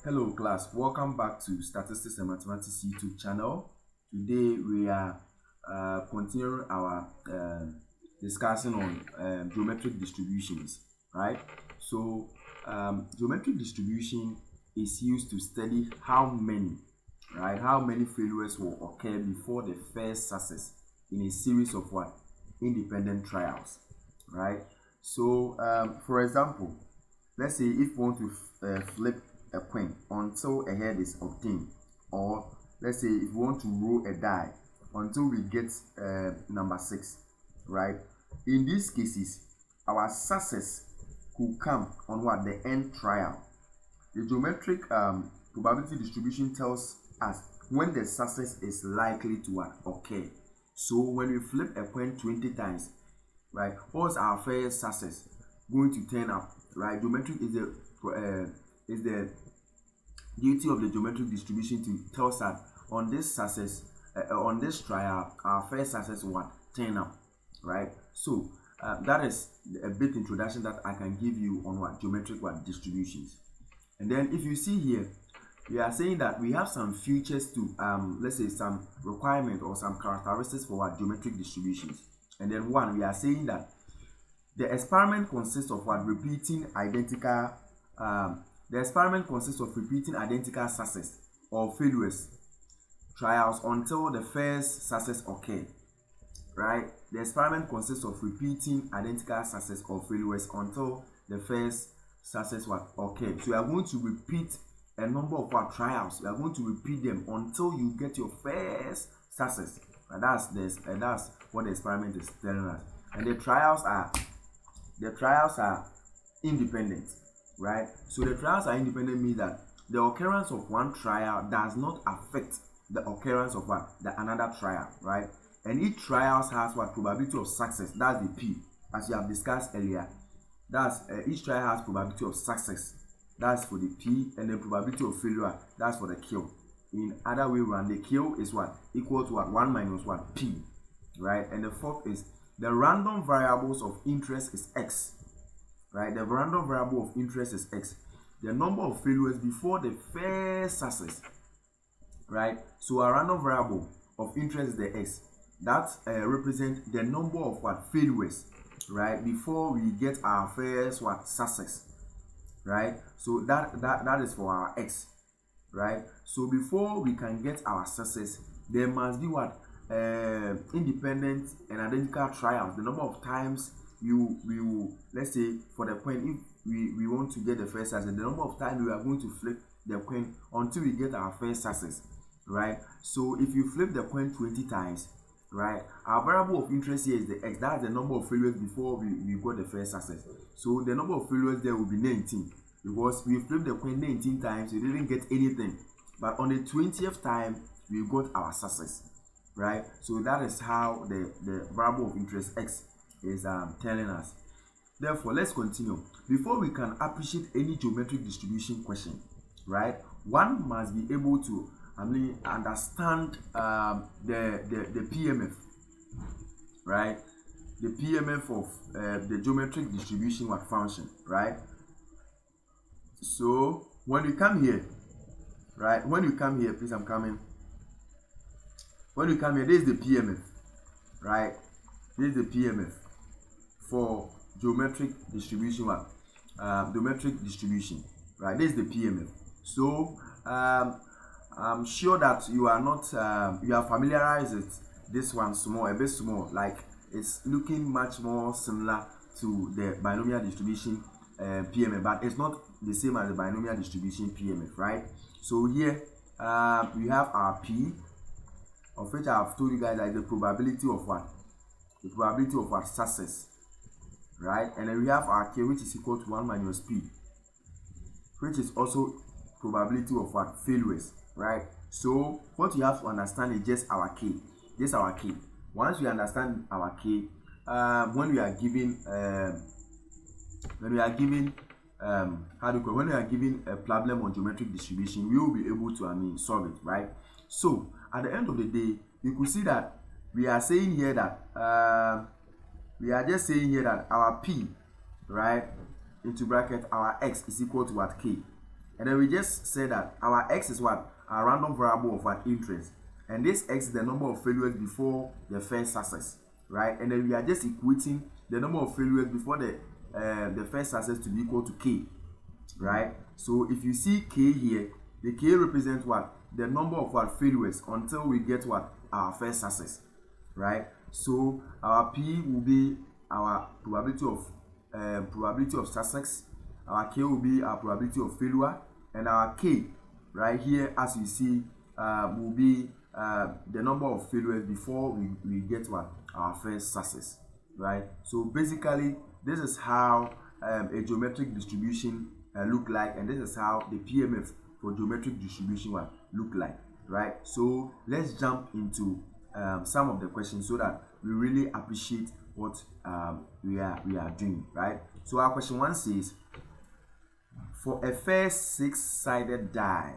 Hello class, welcome back to Statistics and Mathematics YouTube channel. Today we are continuing our discussion on geometric distributions, right? So geometric distribution is used to study how many failures will occur before the first success in a series of independent trials, right? So for example, let's say if we want to flip a coin until a head is obtained, or let's say if we want to roll a die until we get number 6, right? In these cases, our success could come on the end trial. The geometric probability distribution tells us when the success is likely to occur. So when we flip a coin 20 times, right, what's our first success going to turn up, right? Geometric is the duty of the geometric distribution to tell us that on this success, on this trial, our first success will turn up, right? So that is a bit introduction that I can give you on geometric distributions. And then if you see here, we are saying that we have some features to let's say some requirement or some characteristics for geometric distributions. And then we are saying that the experiment consists of repeating identical success or failures trials until the first success occur, right? The experiment consists of repeating identical success or failures until the first success occur. So you are going to repeat a number of trials. You are going to repeat them until you get your first success. And that's what the experiment is telling us. And the trials are independent, right? So the trials are independent means that the occurrence of one trial does not affect the occurrence of another trial, right? And each trial has probability of success. That's the P, as we have discussed earlier. That's each trial has probability of success. That's for the P, and the probability of failure. That's for the Q. In other way around, the Q is equal to 1 minus P, right? And the fourth is the random variables of interest is X, right? The random variable of interest is X. The number of failures before the first success, right? So a random variable of interest is the X. That represents the number of failures, right, before we get our first success, right? So that is for our X, right? So before we can get our success, there must be independent and identical trials. The number of times we will, let's say for the coin, if we want to get the first success, the number of times we are going to flip the coin until we get our first success, right? So if you flip the coin 20 times, right, our variable of interest here is the X. That's the number of failures before we got the first success. So the number of failures there will be 19, because we flipped the coin 19 times, we didn't get anything, but on the 20th time we got our success, right? So that is how the variable of interest X is telling us. Therefore, let's continue. Before we can appreciate any geometric distribution question, right, one must be able to understand the PMF, right? The PMF of the geometric distribution function, right? So when you come here, right, please, I'm coming. When you come here, this is the PMF, right? This is the PMF for geometric distribution, geometric distribution, right? This is the PMF. So I'm sure that you are not you are familiarized with this one a bit small, like it's looking much more similar to the binomial distribution PMF, but it's not the same as the binomial distribution PMF, right? So here we have our P, of which I have told you guys like the probability of the probability of success, right? And then we have our K, which is equal to 1 minus P, which is also probability of failures, right? So what you have to understand is just our K. This is our K. Once you understand our K, when we are given a problem on geometric distribution, we will be able to solve it, right? So at the end of the day, you could see that we are saying here that our P, right, into bracket our X is equal to K. And then we just said that our x is what? A random variable of what? Interest. And this x is the number of failures before the first success, right? And then we are just equating the number of failures before the first success to be equal to k, right? So if you see k here, the k represents what? The number of what? Failures until we get what? Our first success, right? So our p will be our probability of success, our k will be our probability of failure, and our k right here, as you see, will be the number of failures before we get what? Our first success, right? So basically this is how a geometric distribution look like, and this is how the PMF for geometric distribution will look like, right? So let's jump into some of the questions so that we really appreciate what we are doing, right? So our question 1 says, for a first 6-sided die,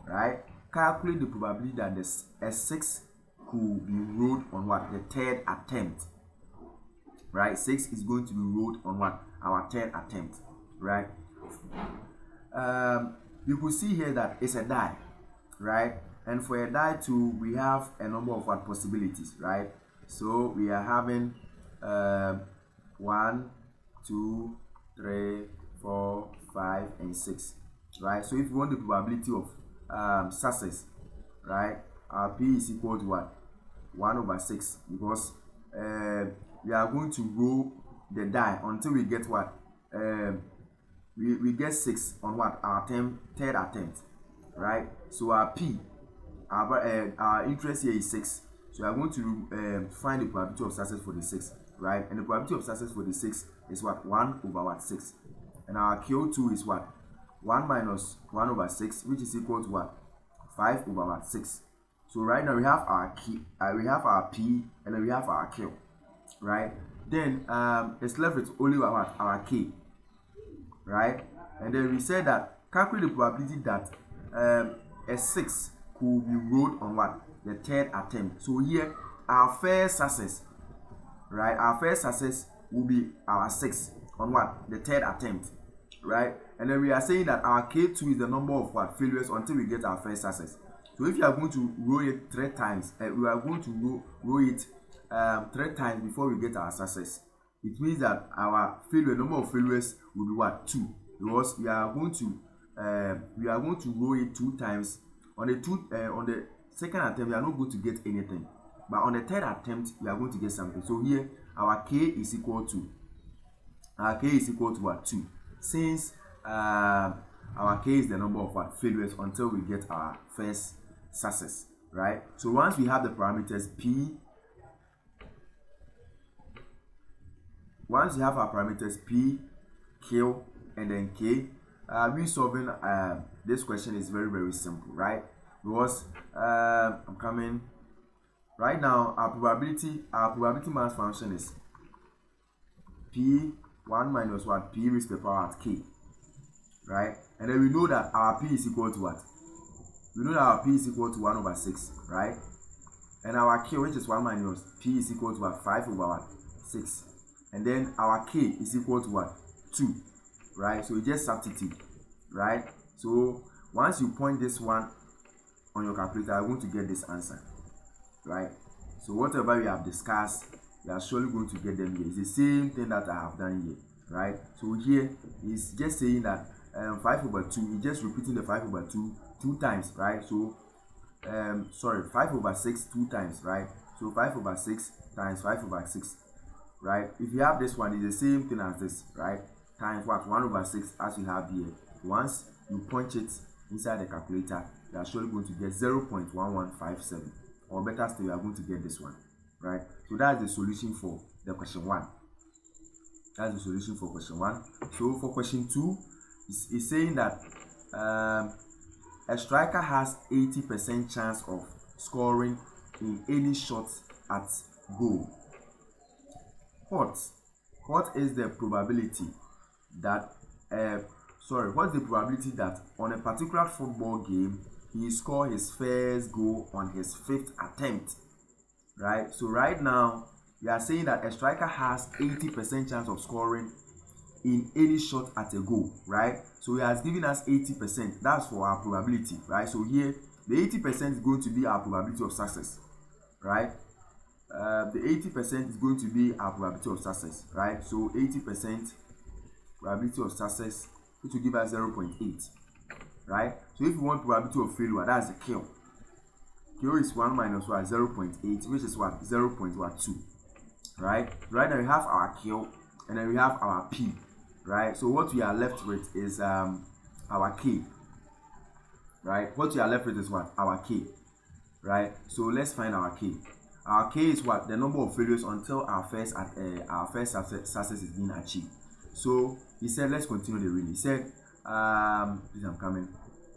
right, calculate the probability that a 6 could be rolled on what? The third attempt, right? 6 is going to be rolled on what? Our third attempt, right? You could see here that it's a die, right? And for a die too, we have a number of what? Possibilities, right? So we are having 1, 2, 3, 4, 5, and 6, right? So if you want the probability of success, right, our p is equal to what? 1/6, because we are going to roll the die until we get what? We get 6 on what? Our third attempt, right? So our p, our interest here is 6. So we are going to find the probability of success for the 6, right? And the probability of success for the 6 is what? 1/6. And our Q2 is what? 1 minus 1/6, which is equal to what? 5/6. So right now we have our P, and then we have our Q, right? Then it's left with only what? Our K, right? And then we said that calculate the probability that a 6 could be rolled on what? The third attempt. So here our first success, right? Our first success will be our 6 on what? The third attempt, right? And then we are saying that our K2 is the number of what? Failures until we get our first success. So if you are going to roll it 3 times, we are going to roll it 3 times before we get our success. It means that our number of failures will be what? 2, because we are going to roll it 2 times. On the second attempt, we are not going to get anything, but on the third attempt, we are going to get something. So here our k is equal to what? 2, since our k is the number of what? Failures until we get our first success, right? So once we have the parameters p, q, and then k, we solving this question is very, very simple, right? Because I'm coming right now. Our probability mass function is p 1 minus what? P raised to the power at k, right? And then we know that our p is equal to what? We know that our p is equal to 1/6, right? And our k, which is 1 minus p, is equal to what? 5/6. And then our k is equal to what? 2, right? So we just substitute, right? So once you point this one on your calculator, I'm going to get this answer, right? So whatever we have discussed, you are surely going to get them here. It's the same thing that I have done here, right? So here is just saying that 5/2, we're just repeating the 5/2 2 times, right? So 5/6 2 times, right? So 5/6 times 5/6, right? If you have this one, it's the same thing as this, right? Times what? 1/6, as you have here. Once you punch it inside the calculator, you are surely going to get 0.1157, or better still, you are going to get this one, right? So that's the solution for the question 1. That's the solution for question 1. So for question 2, it's saying that a striker has 80% chance of scoring in any shot at goal. What is the probability that what's the probability that on a particular football game he score his first goal on his 5th attempt, right? So right now we are saying that a striker has 80% chance of scoring in any shot at a goal, right? So he has given us 80%. That's for our probability, right? So here the 80% is going to be our probability of success, right? The 80% is going to be our probability of success, right? So 80% probability of success, which will give us 0.8, right? So if you want probability of failure, that's the kill. Kill is 1 minus what? 0.8, which is what? 0.2, right? Right now we have our kill, and then we have our p, right? So what we are left with is our k, right? What we are left with is what? Our k, right? So let's find our k. Our k is what? The number of failures until our first success is being achieved. So he said, let's continue the reading. He said, please, I'm coming.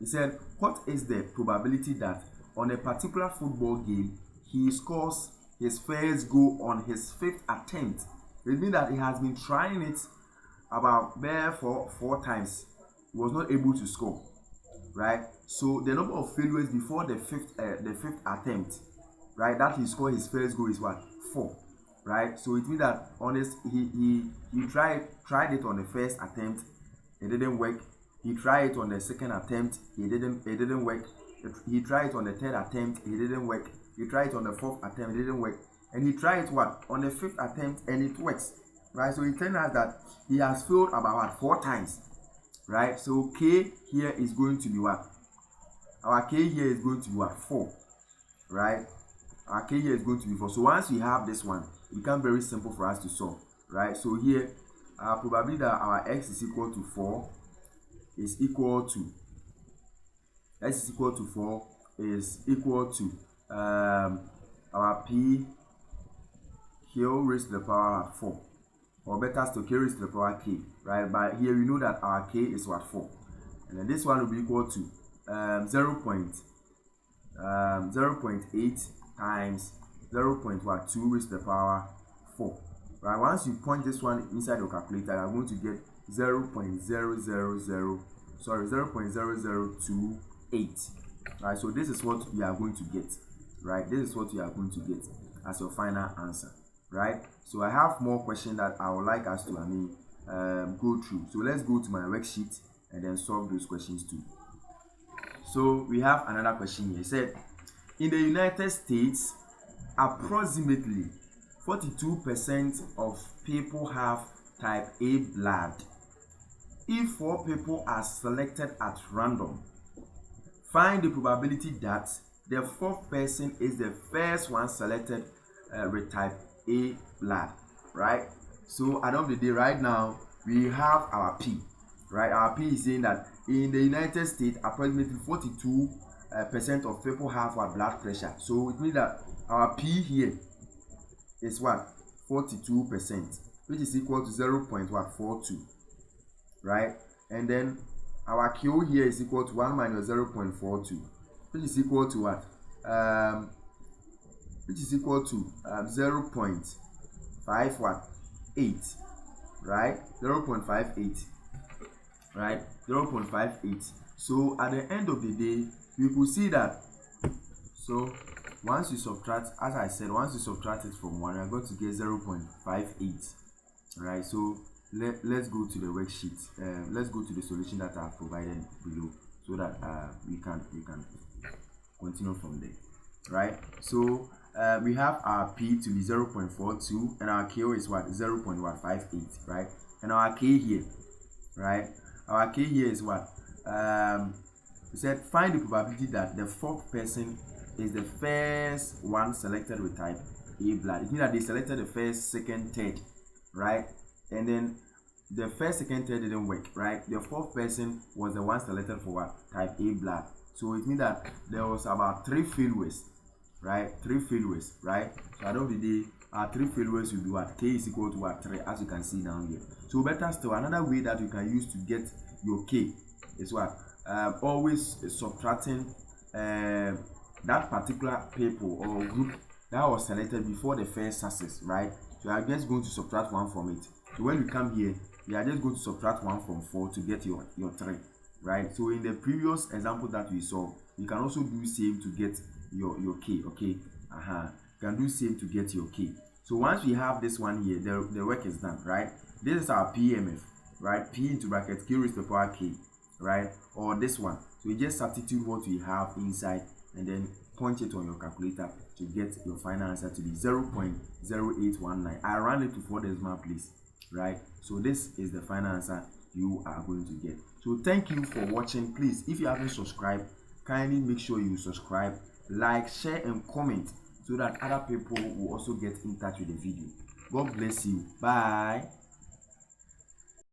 He said, what is the probability that on a particular football game he scores his first goal on his 5th attempt? It means that he has been trying it about there for 4 times. He was not able to score, right? So the number of failures before the fifth attempt, right, that he scored his first goal is what? 4, right? So it means that on his he tried it on the first attempt, it didn't work. He tried it on the second attempt, it didn't work. He tried it on the 3rd attempt, it didn't work. He tried it on the 4th attempt, it didn't work. And he tried it what? On the 5th attempt, and it works, right? So it turns out that he has failed about what? 4 times, right? So k here is going to be what? Our k here is going to be what? 4, right? Our k here is going to be 4. So once we have this one, it becomes very simple for us to solve, right? So here our probability that our x is equal to 4 is equal to x is equal to 4 is equal to our p q raised to the power 4, or better still k raised to the power k, right? But here we know that our k is what? 4, and then this one will be equal to 0.8 times 0.2 raised to the power 4, right? Once you point this one inside your calculator, you're going to get 0.0028, right? So this is what we are going to get, right? This is what you are going to get as your final answer, right? So I have more questions that I would like us to go through. So let's go to my worksheet and then solve those questions too. So we have another question here. It said, in the United States, approximately 42% of people have type A blood. If 4 people are selected at random, find the probability that the 4th person is the first one selected with type A blood, right? So at the end of the day, right now we have our P, right? Our P is saying that in the United States, approximately 42% of people have what? Blood pressure. So it means that our P here is what? 42%, which is equal to 0.42, right? And then our Q here is equal to 1 minus 0.42, which is equal to what? Which is equal to 0.58, right? 0.58, right? 0.58. So at the end of the day, we could see that. So once you subtract, as I said, once you subtract it from 1, you're going to get 0.58, right? So let's go to the worksheet. Let's go to the solution that I've provided below, so that we can continue from there, right? So we have our P to be 0.42, and our Q is what? 0.158, right? And our K here, right? Our K here is what? We said find the probability that the 4th person is the first one selected with type A blood. It means that they selected the 1st, 2nd, 3rd, right? And then the 1st, 2nd, 3rd didn't work, right? The 4th person was the one selected for what? Type A blood. So it means that there was about 3 failures, right? 3 failures, right? So at the end of the day, our 3 failures will be what? K is equal to what? 3, as you can see down here. So better still, another way that you can use to get your K is what? Always subtracting that particular people or group that was selected before the first success, right? So I'm just going to subtract 1 from it. So when we come here, we are just going to subtract 1 from 4 to get your 3, right? So in the previous example that we saw, you can also do same to get your K, okay? You can do same to get your K. So once we have this one here, the work is done, right? This is our PMF, right? P into bracket Q raised to the power K, right? Or this one. So you just substitute what we have inside and then punch it on your calculator to get your final answer to be 0.0819. I ran it to 4 decimal place, right? So this is the final answer you are going to get. So thank you for watching. Please, if you haven't subscribed, kindly make sure you subscribe, like, share and comment so that other people will also get in touch with the video. God bless you. Bye.